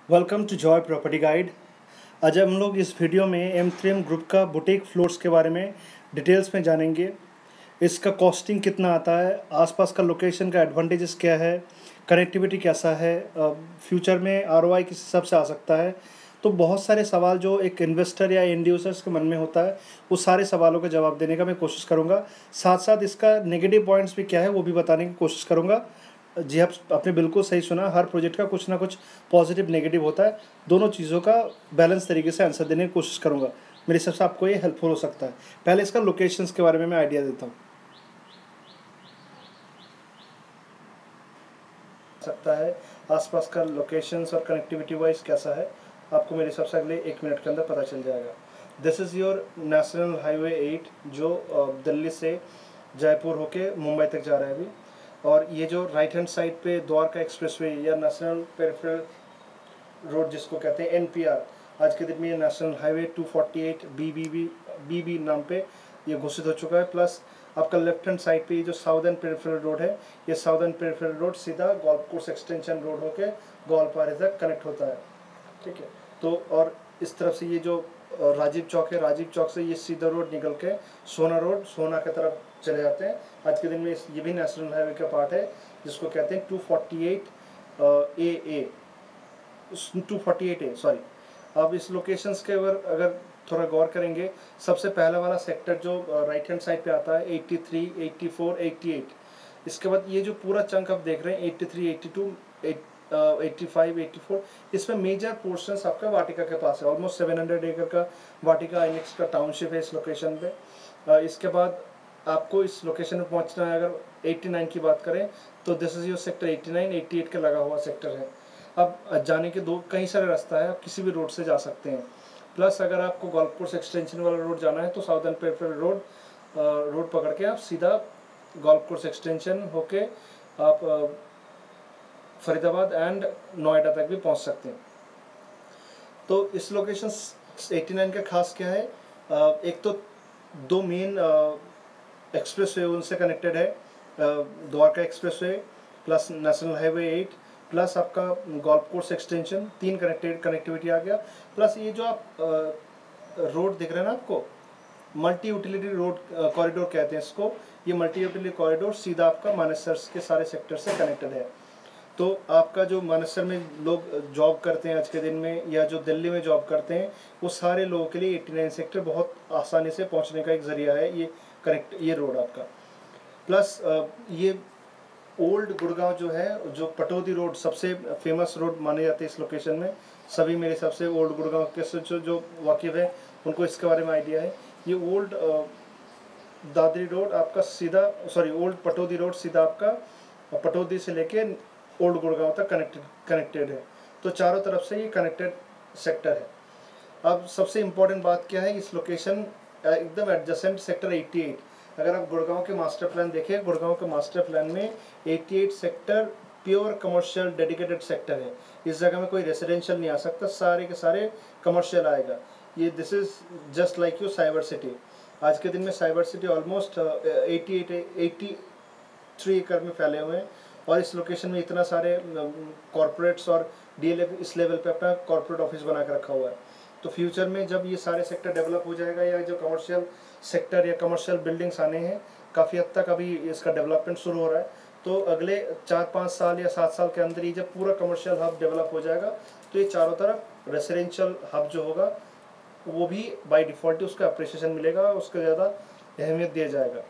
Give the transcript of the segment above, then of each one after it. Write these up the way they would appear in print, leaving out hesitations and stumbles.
Welcome to Joy property guide. आज हम लोग इस वीडियो में M3M ग्रुप का बुटीक फ्लोर्स के बारे में डिटेल्स में जानेंगे। इसका कॉस्टिंग कितना आता है, आसपास का लोकेशन का एडवांटेजेस क्या है, कनेक्टिविटी कैसा है, फ्यूचर में ROI किस हिसाब से आ सकता है। तो बहुत सारे सवाल जो एक इन्वेस्टर या एंड यूजर्स के मन में होता है, उस सारे सवालों का जवाब देने का मैं कोशिश करूँगा। साथ साथ इसका नेगेटिव पॉइंट्स भी क्या है वो भी बताने की कोशिश करूँगा। जी, आप आपने बिल्कुल सही सुना, हर प्रोजेक्ट का कुछ ना कुछ पॉजिटिव नेगेटिव होता है। दोनों चीज़ों का बैलेंस तरीके से आंसर देने की कोशिश करूँगा। मेरे हिसाब से आपको ये हेल्पफुल हो सकता है। पहले इसका लोकेशंस के बारे में मैं आइडिया देता हूँ। सकता है आसपास का लोकेशंस और कनेक्टिविटी वाइज कैसा है, आपको मेरे हिसाब से अगले 1 मिनट के अंदर पता चल जाएगा। This is your national highway 8 जो दिल्ली से जयपुर होके मुंबई तक जा रहा है अभी। और ये जो राइट हैंड साइड पे द्वारका एक्सप्रेसवे या नेशनल पेरिफेरल रोड जिसको कहते हैं NPR, आज के दिन में ये नेशनल हाईवे 248 BB नाम पे ये घोषित हो चुका है। प्लस आपका लेफ्ट हैंड साइड पे ये जो साउदर्न पेरिफेरल रोड है, ये साउदर्न पेरिफेरल रोड सीधा गोल्फ कोर्स एक्सटेंशन रोड होके गोलपारे तक कनेक्ट होता है। ठीक है, तो और इस तरफ से ये जो राजीव चौक है, राजीव चौक से ये सीधा रोड निकल के सोना रोड, सोना की तरफ चले जाते हैं। आज के दिन में ये भी नेशनल हाईवे का पार्ट है जिसको कहते हैं 248A सॉरी। अब इस लोकेशंस के अगर थोड़ा गौर करेंगे, सबसे पहला वाला सेक्टर जो राइट हैंड साइड पे आता है 83, 84, 88। इसके बाद ये जो पूरा चंक आप देख रहे हैं 83, 82, 85, 84, इसमें मेजर पोर्शंस आपका वाटिका के पास है। ऑलमोस्ट 700 एकड़ का वाटिका आइनेक्स का टाउनशिप है इस लोकेशन पे। इसके बाद आपको इस लोकेशन में पहुंचना है, अगर 89 की बात करें तो दिस इज योर सेक्टर 89, 88 का लगा हुआ सेक्टर है। अब जाने के कई सारे रास्ता है, आप किसी भी रोड से जा सकते हैं। प्लस अगर आपको गोल्फ कोर्स एक्सटेंशन वाला रोड जाना है तो साउदर्न पेरिफेरल रोड पकड़ के आप सीधा गोल्फ कोर्स एक्सटेंशन होके आप फरीदाबाद एंड नोएडा तक भी पहुंच सकते हैं। तो इस लोकेशन 89 का खास क्या है, एक तो दो मेन एक्सप्रेसवे उनसे कनेक्टेड है, Dwarka expressway plus national highway 8 plus आपका गोल्फ कोर्स एक्सटेंशन, तीन कनेक्टिविटी आ गया। प्लस ये जो आप रोड दिख रहे हैं ना आपको, मल्टी यूटिलिटी रोड कॉरिडोर कहते हैं इसको। ये मल्टी यूटिलिटी कॉरिडोर सीधा आपका मानेसर के सारे सेक्टर से कनेक्टेड है। तो आपका जो मानेसर में लोग जॉब करते हैं आज के दिन में, या जो दिल्ली में जॉब करते हैं, वो सारे लोगों के लिए 89 सेक्टर बहुत आसानी से पहुंचने का एक ज़रिया है ये रोड आपका। प्लस ये ओल्ड गुड़गांव जो है, जो पटौदी रोड सबसे फेमस रोड माने जाते हैं इस लोकेशन में। सभी मेरे हिसाब से ओल्ड गुड़गांव के जो वाकिफ़ है उनको इसके बारे में आइडिया है। ये ओल्ड दादरी रोड आपका सीधा, सॉरी ओल्ड पटौदी रोड सीधा आपका पटौदी से लेके ओल्ड गुड़गांव तक कनेक्टेड है। तो चारों तरफ से ये कनेक्टेड सेक्टर है। अब सबसे इम्पोर्टेंट बात क्या है, इस लोकेशन एकदम एडजेसेंट सेक्टर 88। अगर आप गुड़गांव के मास्टर प्लान देखें, गुड़गांव के मास्टर प्लान में 88 sector pure commercial dedicated sector है। इस जगह में कोई रेसिडेंशियल नहीं आ सकता, सारे के सारे कमर्शियल आएगा। ये this is just like you cyber city. आज के दिन में साइबर सिटी ऑलमोस्ट 83 एकड़ में फैले हुए हैं। और इस लोकेशन में इतना सारे कॉरपोरेट्स और DLF इस लेवल पे अपना कॉरपोरेट ऑफिस बना के रखा हुआ है। तो फ्यूचर में जब ये सारे सेक्टर डेवलप हो जाएगा, या जो कमर्शियल सेक्टर या कमर्शियल बिल्डिंग्स आने हैं, काफ़ी हद तक अभी इसका डेवलपमेंट शुरू हो रहा है। तो अगले 4-5 साल या 7 साल के अंदर ही जब पूरा कमर्शियल हब डेवलप हो जाएगा, तो ये चारों तरफ रेसिडेंशियल हब जो होगा वो भी बाय डिफ़ॉल्ट उसका अप्रिसिएशन मिलेगा, उसको ज़्यादा अहमियत दिया जाएगा।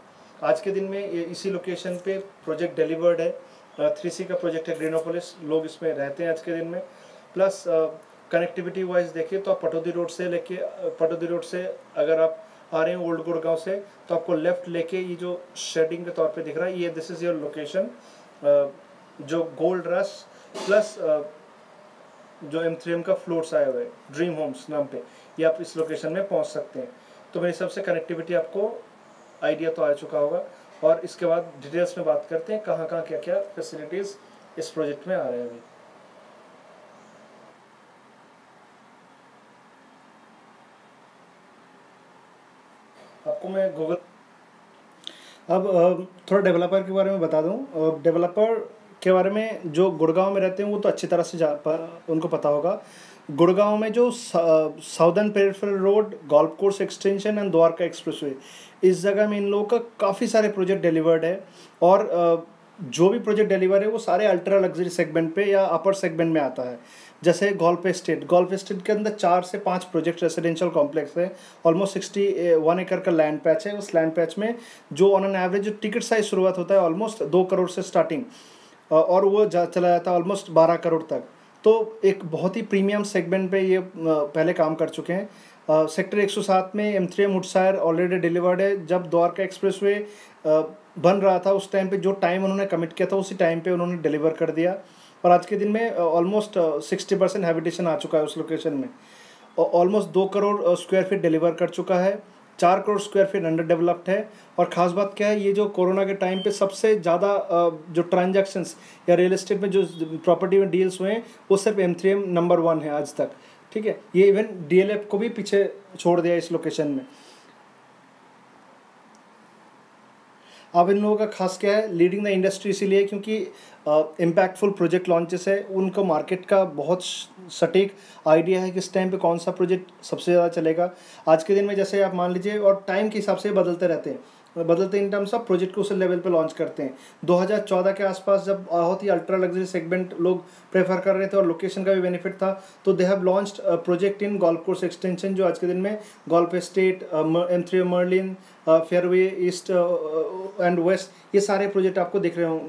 आज के दिन में इसी लोकेशन पे प्रोजेक्ट डिलीवर्ड है, 3C का प्रोजेक्ट है ग्रीनोपोलिस, लोग इसमें रहते हैं आज के दिन में। प्लस कनेक्टिविटी वाइज देखिए तो आप पटौदी रोड से अगर आप आ रहे हैं ओल्ड गुड़गांव से, तो आपको लेफ्ट लेके ये जो शेडिंग के तौर पे दिख रहा है, ये दिस इज़ योर लोकेशन, जो गोल्ड रश प्लस जो M3M का फ्लोर्स आया हुआ है ड्रीम होम्स नाम पे, ये आप इस लोकेशन में पहुंच सकते हैं। तो मेरे हिसाब से कनेक्टिविटी आपको आइडिया तो आ चुका होगा। और इसके बाद डिटेल्स में बात करते हैं कहाँ कहाँ क्या क्या फैसिलिटीज़ इस प्रोजेक्ट में आ रहे हैं अभी। आपको मैं गूगल अब थोड़ा डेवलपर के बारे में बता दूं। डेवलपर के बारे में जो गुड़गांव में रहते हैं वो तो अच्छी तरह से उनको पता होगा। गुड़गांव में जो southern peripheral road, golf course extension and Dwarka expressway, इस जगह में इन लोगों का काफ़ी सारे प्रोजेक्ट डिलीवर्ड है। और जो भी प्रोजेक्ट डिलीवर है वो सारे अल्ट्रा लग्जरी सेगमेंट पे या अपर सेगमेंट में आता है। जैसे गोल्फ एस्टेट के अंदर 4 से 5 प्रोजेक्ट रेसिडेंशियल कॉम्प्लेक्स है। ऑलमोस्ट 61 एकड़ का लैंड पैच है। उस लैंड पैच में जो ऑन एन एवरेज जो टिकट साइज शुरुआत होता है ऑलमोस्ट 2 करोड़ से स्टार्टिंग, और वो चला जाता है ऑलमोस्ट 12 करोड़ तक। तो एक बहुत ही प्रीमियम सेगमेंट पे ये पहले काम कर चुके हैं। सेक्टर 107 में M3M वुडशायर ऑलरेडी डिलीवर्ड है। जब द्वारका एक्सप्रेसवे बन रहा था उस टाइम पे जो टाइम उन्होंने कमिट किया था उसी टाइम पे उन्होंने डिलीवर कर दिया, और आज के दिन में ऑलमोस्ट 60% हैबिटेशन आ चुका है उस लोकेशन में। Almost 2 crore square feet deliver कर चुका है। 4 crore square feet under developed है। और ख़ास बात क्या है, ये जो कोरोना के टाइम पे सबसे ज़्यादा जो ट्रांजैक्शंस या रियल एस्टेट में जो प्रॉपर्टी में डील्स हुए हैं वो सिर्फ M3M नंबर 1 है आज तक। ठीक है, ये इवन DLF को भी पीछे छोड़ दिया इस लोकेशन में। अब इन लोगों का खास क्या है, लीडिंग द इंडस्ट्री इसीलिए क्योंकि इम्पैक्टफुल प्रोजेक्ट लॉन्चेस है। उनको मार्केट का बहुत सटीक आइडिया है कि इस टाइम पे कौन सा प्रोजेक्ट सबसे ज़्यादा चलेगा। आज के दिन में जैसे आप मान लीजिए, और टाइम के हिसाब से बदलते रहते हैं, बदलते इन टर्म्स ऑफ प्रोजेक्ट को उस लेवल पे लॉन्च करते हैं। 2014 के आसपास जब बहुत ही अल्ट्रा लग्जरी सेगमेंट लोग प्रेफर कर रहे थे और लोकेशन का भी बेनिफिट था, तो they have launched project in golf course extension, जो आज के दिन में golf estate, M3M Merlin, fairway east and west, ये सारे प्रोजेक्ट आपको दिख रहे हों,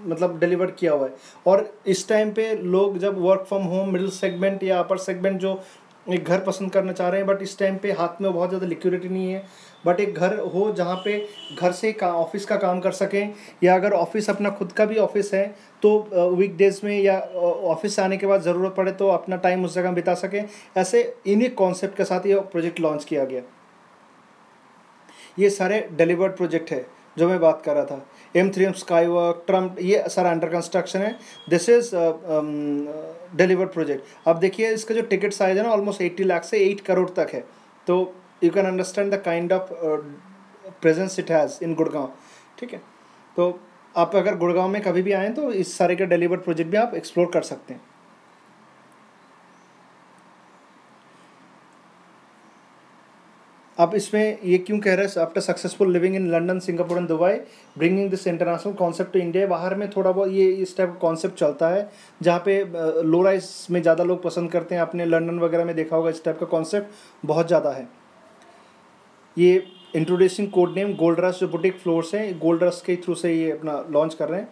मतलब डिलीवर किया हुआ है। और इस टाइम पे लोग जब work from home middle segment या अपर सेगमेंट जो एक घर पसंद करना चाह रहे हैं, बट इस टाइम पे हाथ में बहुत ज़्यादा लिक्विडिटी नहीं है, बट एक घर हो जहाँ पे घर से ऑफिस का काम कर सकें, या अगर ऑफिस अपना खुद का भी ऑफिस है तो वीकडेज में या ऑफिस से आने के बाद ज़रूरत पड़े तो अपना टाइम उस जगह बिता सकें। ऐसे इन्हीं कॉन्सेप्ट के साथ ये प्रोजेक्ट लॉन्च किया गया। ये सारे डिलीवर्ड प्रोजेक्ट है जो मैं बात कर रहा था। M3M स्काईवर्क, ट्रम्प, ये सारा अंडर कंस्ट्रक्शन है। This is delivered project. अब देखिए इसका जो टिकट साइज है ना ऑलमोस्ट 80 लाख से 8 करोड़ तक है। तो you can understand the kind of presence it has इन गुड़गांव। ठीक है, तो आप अगर गुड़गांव में कभी भी आएँ तो इस सारे के डिलीवर्ड प्रोजेक्ट भी आप एक्सप्लोर कर सकते हैं। अब इसमें ये क्यों कह रहे हैं, after successful living in London, Singapore and Dubai, bringing this international concept to India. बाहर में थोड़ा बहुत ये इस टाइप का कॉन्सेप्ट चलता है, जहाँ पे लो राइज में ज़्यादा लोग पसंद करते हैं। आपने लंदन वगैरह में देखा होगा, इस टाइप का कॉन्सेप्ट बहुत ज़्यादा है। ये introducing code name gold rush, जो बुटीक फ्लोर्स हैं, गोल्ड रश के थ्रू से ये अपना लॉन्च कर रहे हैं।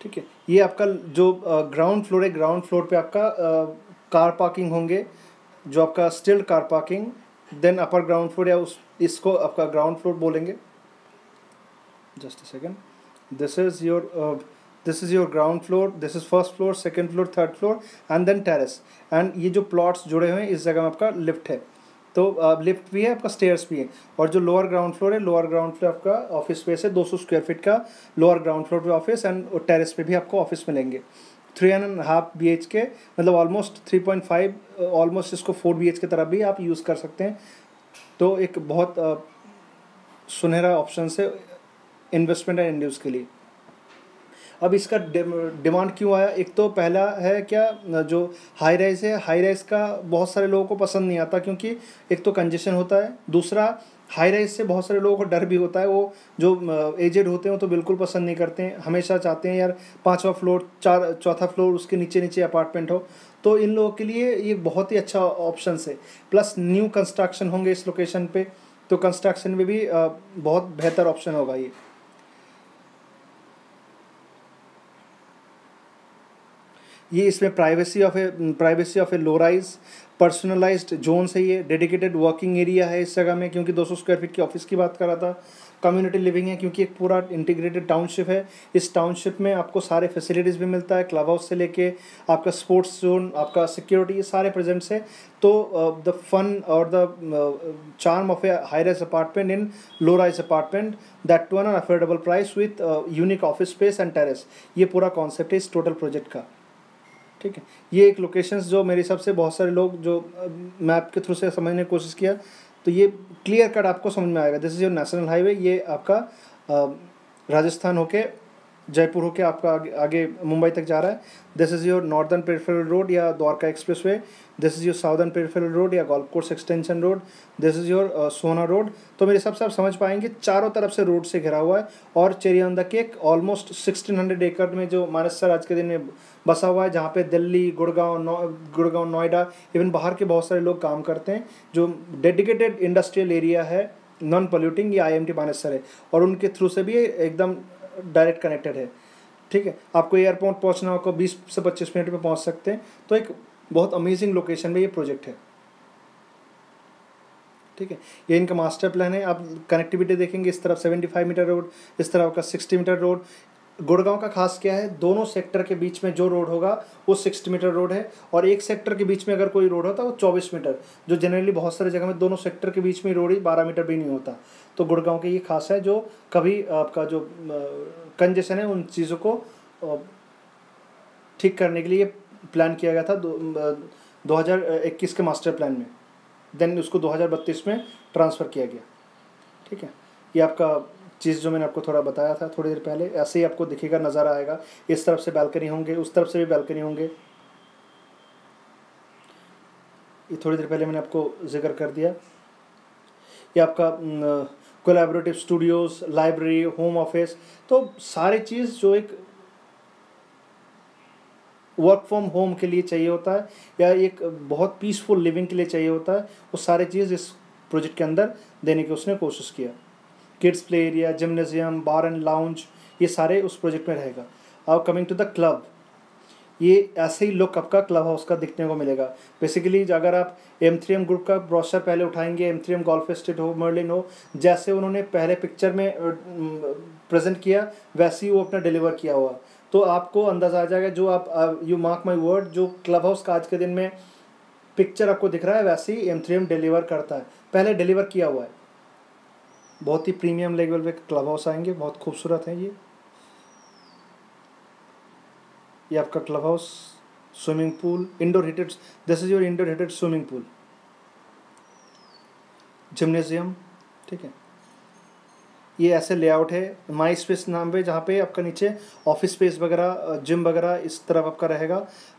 ठीक है, ये आपका जो ग्राउंड फ्लोर है, ग्राउंड फ्लोर पे आपका कार पार्किंग होंगे, जो आपका stilt car parking, then upper ground floor, या इसको आपका ग्राउंड फ्लोर बोलेंगे। Just a second, this is your ground floor, this is first floor, second floor, third floor and then terrace. And ये जो plots जुड़े हुए हैं इस जगह में आपका लिफ्ट है, तो लिफ्ट भी है, आपका स्टेयर्स भी है। और जो लोअर ग्राउंड फ्लोर है, लोअर ग्राउंड फ्लोर आपका ऑफिस स्पेस है, 200 स्क्वायर फीट का लोअर ग्राउंड फ्लोर पे ऑफिस, एंड टेरेस पे भी आपको ऑफिस मिलेंगे। 3.5 BHK, मतलब ऑलमोस्ट 3.5, ऑलमोस्ट इसको 4 BHK की तरह भी आप यूज़ कर सकते हैं। तो एक बहुत सुनहरा ऑप्शन है इन्वेस्टमेंट एंड इंड्यूस के लिए। अब इसका डिमांड क्यों आया, एक तो पहला है क्या, जो हाई राइज है, हाई राइज का बहुत सारे लोगों को पसंद नहीं आता, क्योंकि एक तो कंजेशन होता है, दूसरा हाई राइज से बहुत सारे लोगों को डर भी होता है। वो जो एजेड होते हैं तो बिल्कुल पसंद नहीं करते हैं, हमेशा चाहते हैं यार 5वां फ्लोर, चौथा फ्लोर, उसके नीचे नीचे अपार्टमेंट हो। तो इन लोगों के लिए ये बहुत ही अच्छा ऑप्शन है। प्लस न्यू कंस्ट्रक्शन होंगे इस लोकेशन पे, तो कंस्ट्रक्शन में भी बहुत बेहतर ऑप्शन होगा ये इसमें privacy of A low rise, personalised zone है, ये डेडिकेटेड वर्किंग एरिया है इस जगह में, क्योंकि 200 स्क्वायर फीट की ऑफिस की बात कर रहा था। कम्युनिटी लिविंग है, क्योंकि एक पूरा इंटीग्रेटेड टाउनशिप है। इस टाउनशिप में आपको सारे फैसिलिटीज़ भी मिलता है, क्लब हाउस से लेके आपका स्पोर्ट्स जोन, आपका सिक्योरिटी, ये सारे प्रेजेंट्स है। तो द फन और the charm of a high rise apartment in low rise apartment, that too an affordable price with unique office space and terrace, ये पूरा कॉन्सेप्ट है इस टोटल प्रोजेक्ट का। ठीक है, ये एक लोकेशंस जो मेरे हिसाब से बहुत सारे लोग जो मैप के थ्रू से समझने की कोशिश किया, तो ये क्लियर कट आपको समझ में आएगा। This is your national highway, ये आपका राजस्थान होके जयपुर होके आपका आगे मुंबई तक जा रहा है, this is your northern peripheral road या Dwarka expressway, this is your southern peripheral road या golf course extension road, this is your Sohna road. तो मेरे हिसाब से आप समझ पाएंगे चारों तरफ से रोड से घिरा हुआ है। और cherry on the cake almost 1600 एकड़ में जो मानेसर आज के दिन में बसा हुआ है, जहाँ पे दिल्ली, गुड़गांव, नोएडा, इवन बाहर के बहुत सारे लोग काम करते हैं। जो डेडिकेटेड इंडस्ट्रियल एरिया है, नॉन पोल्यूटिंग, ये IIMT मानेसर है, और उनके थ्रू से भी एकदम डायरेक्ट कनेक्टेड है। ठीक है, आपको एयरपोर्ट पहुंचना हो, 20 से 25 मिनट में पहुंच सकते हैं। तो एक बहुत अमेजिंग लोकेशन में ये प्रोजेक्ट है। ठीक है, ये इनका मास्टर प्लान है। आप कनेक्टिविटी देखेंगे, इस तरफ 75 मीटर रोड, इस तरफ का 60 मीटर रोड। गुड़गांव का खास क्या है, दोनों सेक्टर के बीच में जो रोड होगा वो 60 मीटर रोड है, और एक सेक्टर के बीच में अगर कोई रोड होता है वो 24 मीटर, जो जनरली बहुत सारी जगह में दोनों सेक्टर के बीच में रोड ही 12 मीटर भी नहीं होता। तो गुड़गांव के ये खास है, जो कभी आपका जो कंजेशन है उन चीज़ों को ठीक करने के लिए प्लान किया गया था 2021 के मास्टर प्लान में, देन उसको 2032 में ट्रांसफ़र किया गया। ठीक है, ये आपका चीज़ जो मैंने आपको थोड़ा बताया था थोड़ी देर पहले, ऐसे ही आपको दिखेगा, नज़ारा आएगा। इस तरफ से बालकनी होंगे, उस तरफ से भी बालकनी होंगे। ये थोड़ी देर पहले मैंने आपको जिक्र कर दिया। ये आपका collaborative Studios, library, home office, तो सारी चीज़ जो एक वर्क फ्रॉम होम के लिए चाहिए होता है या एक बहुत पीसफुल लिविंग के लिए चाहिए होता है, वो सारी चीज़ इस प्रोजेक्ट के अंदर देने की उसने कोशिश किया। Kids play area, gymnasium, bar and lounge, ये सारे उस प्रोजेक्ट में रहेगा। अब कमिंग टू द क्लब, ये ऐसे ही लुक आपका क्लब हाउस का दिखने को मिलेगा। बेसिकली अगर आप M3M ग्रुप का ब्रोशर पहले उठाएंगे, M3M गोल्फ एस्टेट हो, मर्लिन हो, जैसे उन्होंने पहले पिक्चर में प्रेजेंट किया वैसे ही वो अपना डिलीवर किया हुआ, तो आपको अंदाज़ा आ जाएगा। जो आप यू मार्क माई वर्ड, जो क्लब हाउस का आज के दिन में पिक्चर आपको दिख रहा है वैसे ही M3M डिलीवर करता है, पहले डिलीवर किया हुआ है। बहुत ही प्रीमियम लेवल पे क्लब हाउस आएंगे, बहुत खूबसूरत है ये आपका club house. Swimming pool, indoor heated, this is your indoor heated swimming pool, gymnasium. ठीक है, ये ऐसे लेआउट है माई स्पेस नाम पे, जहाँ पे आपका नीचे ऑफिस स्पेस वगैरह, जिम वगैरह इस तरफ आपका रहेगा।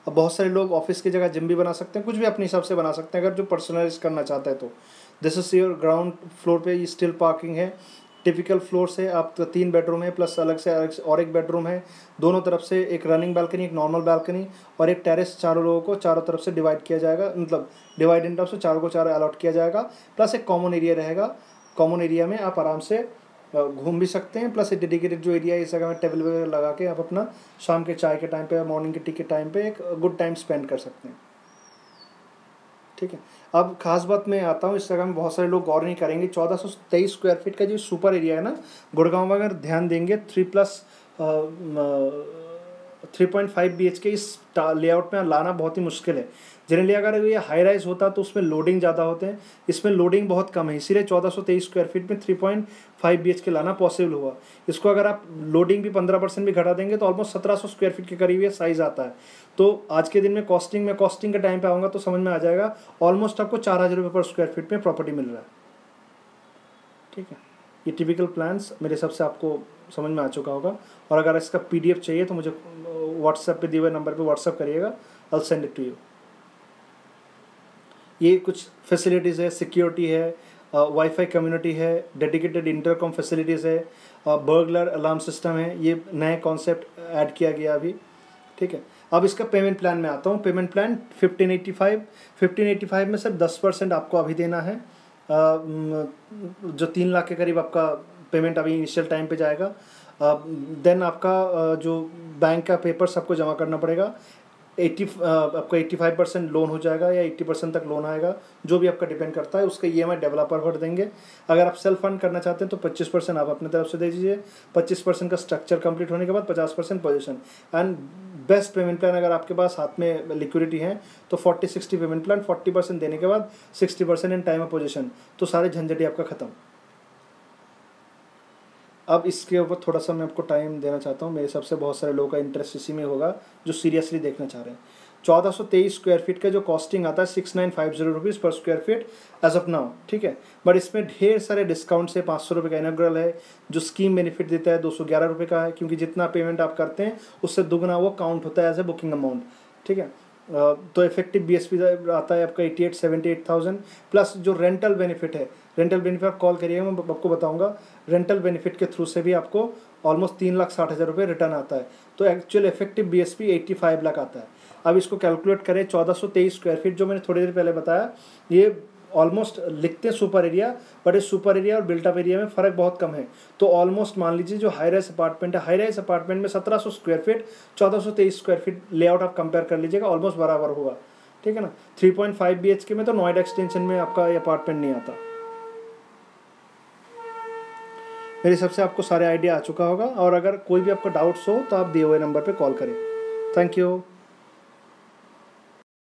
अब बहुत सारे लोग ऑफिस की जगह जिम भी बना सकते हैं, कुछ भी अपने हिसाब से बना सकते हैं अगर जो पर्सनलाइज करना चाहता है तो। This is your ground floor पे ये स्टिल पार्किंग है। टिपिकल फ्लोर से आप 3 बेडरूम है, प्लस अलग से और एक बेडरूम है। दोनों तरफ से एक रनिंग बालकनी, एक नॉर्मल बालकनी और एक टेरेस, चारों लोगों को चारों तरफ से डिवाइड किया जाएगा, मतलब डिवाइड इन टर्म्स से चारों को चारों अलॉट किया जाएगा। प्लस एक कॉमन एरिया रहेगा, कॉमन एरिया में आप आराम से घूम भी सकते हैं। प्लस एक डेडिकेटेड जो एरिया है, इस जगह में टेबल वगैरह लगा के आप अपना शाम के चाय के टाइम पे या मॉर्निंग के टी के टाइम पे एक गुड टाइम स्पेंड कर सकते हैं। ठीक है, अब खास बात मैं आता हूँ, इस जगह में बहुत सारे लोग गौर नहीं करेंगे। 1423 स्क्वायर फीट का जो सुपर एरिया है ना गुड़गांव में, अगर ध्यान देंगे 3.5 BHK इस लेआउट में लाना बहुत ही मुश्किल है। जनरली अगर ये हाई राइज होता तो उसमें लोडिंग ज़्यादा होते हैं, इसमें लोडिंग बहुत कम है, इसीलिए 1423 स्क्वायर फीट में 3.5 BHK लाना पॉसिबल हुआ। इसको अगर आप लोडिंग भी 15% भी घटा देंगे तो ऑलमोस्ट 1700 स्क्वायर फीट के करीब ये साइज़ आता है। तो आज के दिन में कॉस्टिंग के टाइम पे आऊँगा तो समझ में आ जाएगा, ऑलमोस्ट आपको 4000 रुपये पर स्क्वायर फीट में प्रॉपर्टी मिल रहा है। ठीक है, ये टिपिकल प्लान्स मेरे हिसाब से आपको समझ में आ चुका होगा। और अगर इसका PDF चाहिए तो मुझे व्हाट्सएप पे दिए हुए नंबर पे व्हाट्सएप करिएगा, I will send it to you. ये कुछ फैसिलिटीज़ है, सिक्योरिटी है, वाईफाई कम्युनिटी है, डेडिकेटेड इंटरकॉम फैसिलिटीज़ है, बर्गलर अलार्म सिस्टम है। ये नए कॉन्सेप्ट ऐड किया गया अभी। ठीक है, अब इसका पेमेंट प्लान में आता हूँ। पेमेंट प्लान 1585 में सिर्फ 10% आपको अभी देना है, जो 3 लाख के करीब आपका पेमेंट अभी इनिशियल टाइम पे जाएगा। देन आपका जो बैंक का पेपर सबको जमा करना पड़ेगा। आपका 85% लोन हो जाएगा या 80% तक लोन आएगा, जो भी आपका डिपेंड करता है। उसका EMI डेवलपर भर देंगे। अगर आप सेल्फ फंड करना चाहते हैं तो 25% आप अपनी तरफ से दे दीजिए। 25% का स्ट्रक्चर कंप्लीट होने के बाद 50% position. And best payment plan, अगर आपके पास हाथ में लिक्विडिटी है तो 40-60 पेमेंट प्लान, 40% देने के बाद 60% इन टाइम ऑफ पोजीशन, तो सारे झंझट ही आपका ख़त्म। अब इसके ऊपर थोड़ा सा मैं आपको टाइम देना चाहता हूँ। मेरे हिसाब से बहुत सारे लोगों का इंटरेस्ट इसी में होगा जो सीरियसली देखना चाह रहे हैं। 1423 स्क्वायर फीट का जो कॉस्टिंग आता है 6950 रुपीज़ पर square feet as of now, ठीक है। बट इसमें ढेर सारे डिस्काउंट्स है, 500 रुपये का इनॉग्रल है, जो स्कीम बेनिफिट देता है 211 रुपये का है, क्योंकि जितना पेमेंट आप करते हैं उससे दुगना वो काउंट होता है एज ए बुकिंग अमाउंट, ठीक है। तो इफेक्टिव बीएसपी आता है आपका 78,000 प्लस जो रेंटल बेनिफिट है, रेंटल बेनिफिट आप कॉल करिएगा, मैं आपको बताऊंगा। रेंटल बेनिफिट के थ्रू से भी आपको ऑलमोस्ट 3,60,000 रुपये रिटर्न आता है। तो एक्चुअल इफेक्टिव बीएसपी 85 लाख आता है। अब इसको कैलकुलेट करें, 1423 स्क्वायर फीट जो मैंने थोड़ी देर पहले बताया, ये ऑलमोस्ट लिखते हैं सुपर एरिया, बट इस सुपर एरिया और बिल्टअप एरिया में फ़र्क बहुत कम है। तो ऑलमोस्ट मान लीजिए जो हाई राइज अपार्टमेंट है, हाई राइज अपार्टमेंट में 1700 square feet 1423 square feet layout आप कंपेयर कर लीजिएगा, ऑलमोस्ट बराबर होगा, ठीक है ना। 3.5 BHK में तो नोएडा एक्सटेंशन में आपका ये अपार्टमेंट नहीं आता। मेरे हिसाब से आपको सारे आइडिया आ चुका होगा, और अगर कोई भी आपका डाउट्स हो तो आप दिए हुए नंबर पर कॉल करें। Thank you.